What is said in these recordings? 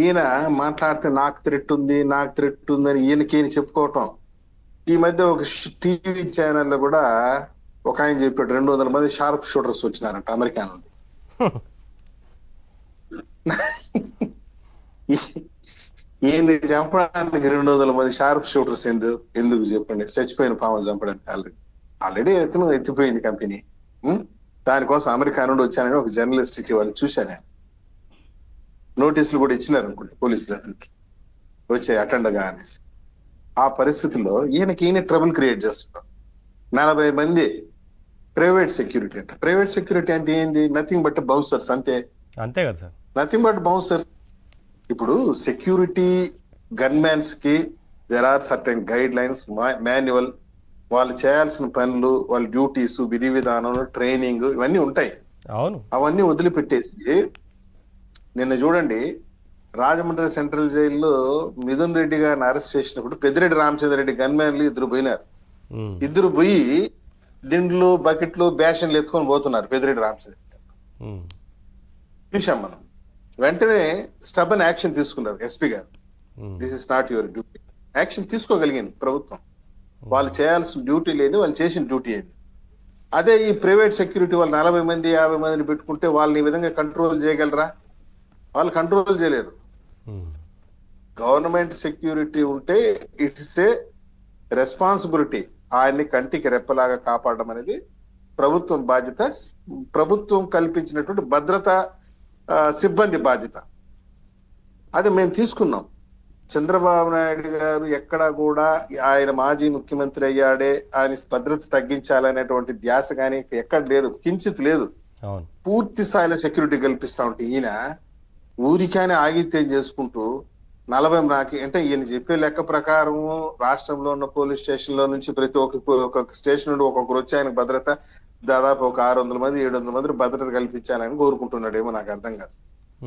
ఈయన మాట్లాడితే నాకు థ్రెట్ ఉంది అని ఈయన చెప్పుకోవటం. ఈ మధ్య ఒక టీవీ ఛానల్లో కూడా ఒక ఆయన చెప్పాడు 200 మంది షార్ప్ షూటర్స్ వచ్చినారంట అమెరికా నుండి. ఈయన చంపడానికి 200 మంది షార్ప్ షూటర్స్ ఎందుకు చెప్పండి? చచ్చిపోయిన పాములు చంపడానికి ఆల్రెడీ ఎత్తిపోయింది కంపెనీ. దానికోసం అమెరికా నుండి వచ్చానని ఒక జర్నలిస్ట్ వాళ్ళు చూశాను. నోటీసులు కూడా ఇచ్చినారు అనుకుంటే పోలీసులు అతనికి వచ్చే అటెండగా అనేసి. ఆ పరిస్థితుల్లో ఈయన ట్రబుల్ క్రియేట్ చేస్తున్నాడు. 40 మంది ప్రైవేట్ సెక్యూరిటీ అంట. ప్రైవేట్ సెక్యూరిటీ అంటే ఏంది? నథింగ్ బట్ బౌన్సర్స్, అంతే కదా సార్. Nothing but bouncers. ఇప్పుడు సెక్యూరిటీ గన్మ్యాన్స్ కి there are certain guidelines, manual, వాళ్ళు చేయాల్సిన పనులు, వాళ్ళ డ్యూటీస్, విధి విధానం, ట్రైనింగ్ ఇవన్నీ ఉంటాయి. అవును, అవన్నీ వదిలిపెట్టేసి నిన్న చూడండి, రాజమండ్రి సెంట్రల్ జైల్లో మిథున్ రెడ్డి గారిని అరెస్ట్ చేసినప్పుడు పెద్దిరెడ్డి రామచంద్ర రెడ్డి గన్మ్యాన్లు 2 పోయినారు. 2 పోయి దిండ్లు, బకెట్లు, బ్యాషన్లు ఎత్తుకొని పోతున్నారు పెద్దిరెడ్డి రామచంద్ర రెడ్డి. చూసాం మనం. వెంటనే స్టబన్ యాక్షన్ తీసుకున్నారు ఎస్పీ గారు. This is not your duty. Action తీసుకోగలిగింది ప్రభుత్వం. వాళ్ళు చేయాల్సిన డ్యూటీ లేదు, వాళ్ళు చేసిన డ్యూటీ ఏంది. అదే ఈ ప్రైవేట్ సెక్యూరిటీ వాళ్ళు 40 మంది 50 మందిని పెట్టుకుంటే వాళ్ళని ఈ విధంగా కంట్రోల్ చేయగలరా? వాళ్ళు కంట్రోల్ చేయలేరు. గవర్నమెంట్ సెక్యూరిటీ ఉంటే ఇట్స్ ఏ రెస్పాన్సిబిలిటీ. ఆయన్ని కంటికి రెప్పలాగా కాపాడడం అనేది ప్రభుత్వం బాధ్యత, ప్రభుత్వం కల్పించినటువంటి భద్రతా సిబ్బంది బాధ్యత. అది మేము తీసుకున్నాం. చంద్రబాబు నాయుడు గారు ఎక్కడా కూడా ఆయన మాజీ ముఖ్యమంత్రి అయ్యాడే, ఆయన భద్రత తగ్గించాలనేటువంటి ధ్యాస కానీ ఎక్కడ లేదు, కించిత్ లేదు. పూర్తి స్థాయిలో సెక్యూరిటీ కల్పిస్తా ఉంటే ఈయన ఊరికానే ఆగిత్యం చేసుకుంటూ 40 నాకి అంటే ఈయన చెప్పే లెక్క ప్రకారం రాష్ట్రంలో ఉన్న పోలీస్ స్టేషన్ లో నుంచి ప్రతి ఒక్కొక్క స్టేషన్ నుండి ఒక్కొక్కరు వచ్చి ఆయన భద్రత దాదాపు ఒక 600 మంది 700 మంది భద్రత కల్పించాలని కోరుకుంటున్నాడేమో నాకు అర్థం కాదు.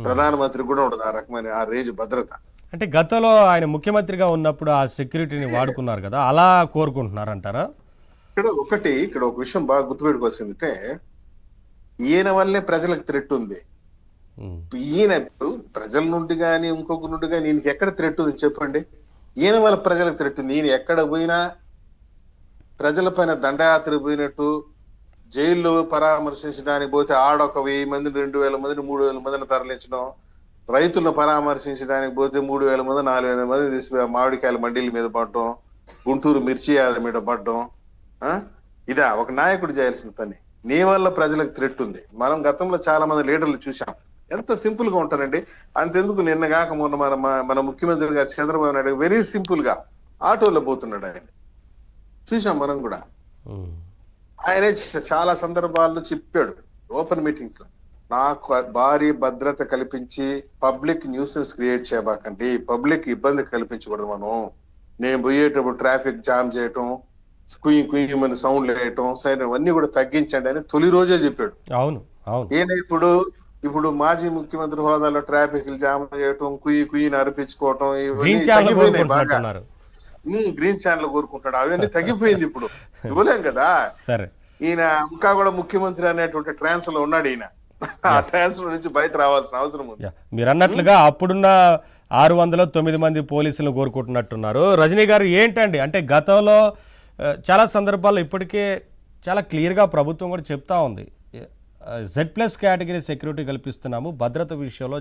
ప్రధానమంత్రి కూడా ఉండదు ఆ రకమైన ఆ రేంజ్ భద్రత. అంటే గతంలో ఆయన ముఖ్యమంత్రిగా ఉన్నప్పుడు ఆ సెక్యూరిటీని వాడుకున్నారు కదా, అలా కోరుకుంటున్నారంటారా? ఇక్కడ ఒక విషయం బాగా గుర్తుపెట్టుకోవాల్సిందంటే, ఈయన వల్లే ప్రజలకు థ్రెట్ ఉంది. ఈయన ప్రజల నుండి కానీ ఇంకొక నుండి కానీ ఈయనకి ఎక్కడ థ్రెట్ ఉంది చెప్పండి? ఈయన వల్ల ప్రజలకు థ్రెట్ ఉంది. ఈయన ఎక్కడ పోయినా ప్రజల పైన దండయాత్ర పోయినట్టు, జైల్లో పరామర్శించడానికి పోతే ఆడొక 1000 మంది 2000 మందిని 3000 మందిని తరలించడం, రైతులను పరామర్శించడానికి పోతే 3000 మంది 4000 మంది తీసి మామిడికాయల మండీల మీద పడడం, గుంటూరు మిర్చి యాద మీద పడడం. ఇదా ఒక నాయకుడు చేయాల్సిన పని? నీ వల్ల ప్రజలకు థ్రెట్ ఉంది. మనం గతంలో చాలా మంది లీడర్లు చూసాం, ఎంత సింపుల్ గా ఉంటారండి. అంతెందుకు నిన్న కాక మొన్న మన ముఖ్యమంత్రి గారు చంద్రబాబు నాయుడు వెరీ సింపుల్ గా ఆటోలో పోతున్నాడు. ఆయన చూసాం మనం కూడా. ఆయనే చాలా సందర్భాల్లో చెప్పాడు ఓపెన్ మీటింగ్ లో, నాకు భారీ భద్రత కల్పించి పబ్లిక్ న్యూసెన్స్ క్రియేట్ చేయబాకండి, పబ్లిక్ ఇబ్బంది కల్పించకూడదు. నేను పోయేటప్పుడు ట్రాఫిక్ జామ్ చేయటం, కుయ్యమని సౌండ్లు వేయటం, సైరన్ ఇవన్నీ కూడా తగ్గించండి అని తొలి రోజే చెప్పాడు. అవును అవును. ఈయన ఇప్పుడు మాజీ ముఖ్యమంత్రి హోదాలో ట్రాఫిక్ జామ్ చేయటం, కుయ్యని అర్పించుకోవటం ఇవన్నీ తగ్గిపోయినాయి బాగా. గ్రీన్ ఛానల్ కోరుకుంటాడు, అవన్నీ తగ్గిపోయింది. ఇప్పుడు ఇవ్వలేం కదా. సరే, ఈయన ఇంకా కూడా ముఖ్యమంత్రి అనేటువంటి ట్రాన్స్ లో ఉన్నాడు. ఈయన ఆ ట్రాన్స్ నుంచి బయట రావాల్సిన అవసరం ఉంది. మీరు అన్నట్లుగా అప్పుడున్న 609 మంది పోలీసులు కోరుకుంటున్నట్టున్నారు. రజనీ గారు ఏంటండి అంటే గతంలో చాలా సందర్భాల్లో ఇప్పటికే చాలా క్లియర్గా ప్రభుత్వం కూడా చెప్తా ఉంది, Z+ కేటగిరీ సెక్యూరిటీ కల్పిస్తున్నాము, భద్రత విషయంలో